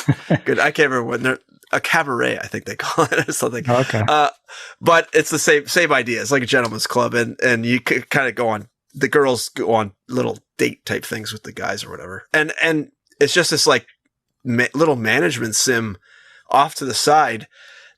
I can't remember when they're a cabaret. I think they call it or something. Okay. But it's the same idea. It's like a gentleman's club, and you kind of go on. The girls go on little date type things with the guys or whatever, and it's just this like little management sim off to the side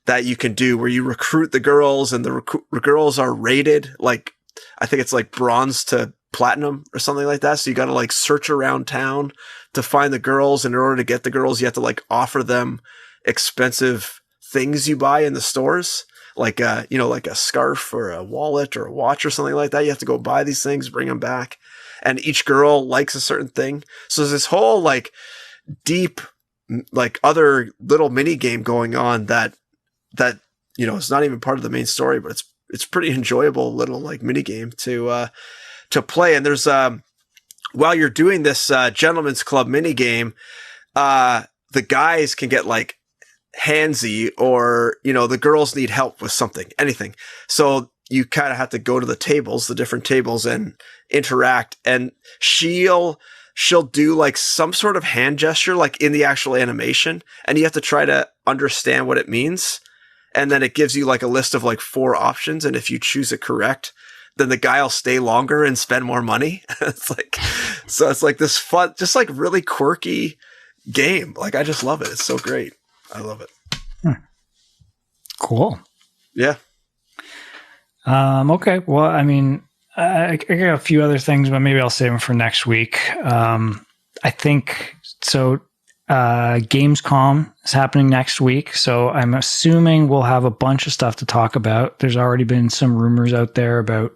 that you can do where you recruit the girls, and the girls are rated like, I think it's like bronze to platinum or something like that. So you got to like search around town to find the girls. And in order to get the girls, you have to like offer them expensive things you buy in the stores. Like, like a scarf or a wallet or a watch or something like that. You have to go buy these things, bring them back. And each girl likes a certain thing. So there's this whole like deep, like other little mini game going on that, it's not even part of the main story, but it's pretty enjoyable little like mini game to play. And there's, while you're doing this, gentleman's club mini game, the guys can get like handsy, or, the girls need help with something, anything. So you kind of have to go to the different tables and interact, and she'll do like some sort of hand gesture, like in the actual animation, and you have to try to understand what it means. And then it gives you like a list of like 4 options. And if you choose it correct, then the guy will stay longer and spend more money. It's like this fun, just like really quirky game. Like, I just love it. It's so great. I love it. Cool. Yeah. Okay. Well, I mean, I got a few other things, but maybe I'll save them for next week. I think so. Gamescom is happening next week, so I'm assuming we'll have a bunch of stuff to talk about. There's already been some rumors out there about,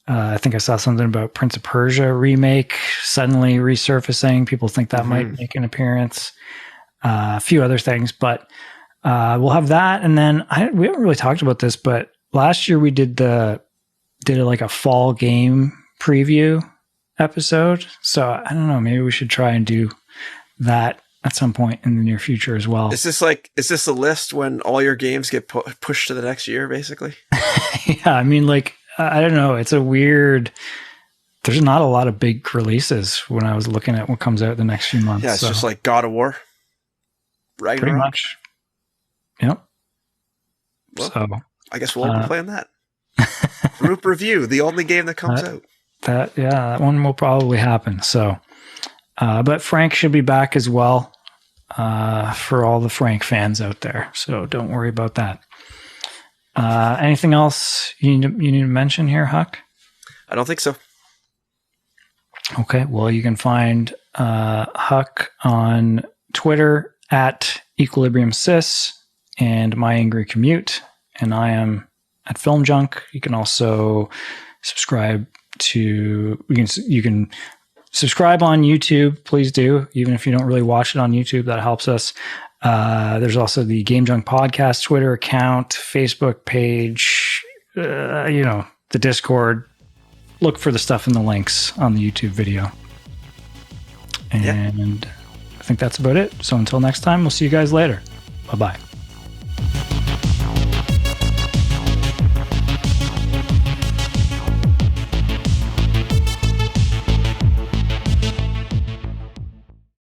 I think I saw something about Prince of Persia remake suddenly resurfacing. People think that might make an appearance. A few other things, but we'll have that. And then we haven't really talked about this, but last year we did like a fall game preview episode. So I don't know, maybe we should try and do that at some point in the near future as well. Is this a list when all your games get pushed to the next year, basically? Yeah, I mean, like, I don't know. It's there's not a lot of big releases when I was looking at what comes out the next few months. Yeah, it's just like God of War. Right. Pretty much. Yep. Well, so I guess we'll be playing that. Group review, the only game that comes out. That one will probably happen. So, but Frank should be back as well, for all the Frank fans out there. So don't worry about that. Anything else you need to mention here, Huck? I don't think so. Okay. Well, you can find Huck on Twitter at EquilibriumSys and My Angry Commute, and I am at Film Junk. You can also subscribe to you can subscribe on YouTube. Please do, even if you don't really watch it on YouTube. That helps us. There's also the Game Junk Podcast Twitter account, Facebook page, the Discord. Look for the stuff in the links on the YouTube video. And I think that's about it. So until next time, we'll see you guys later. Bye-bye.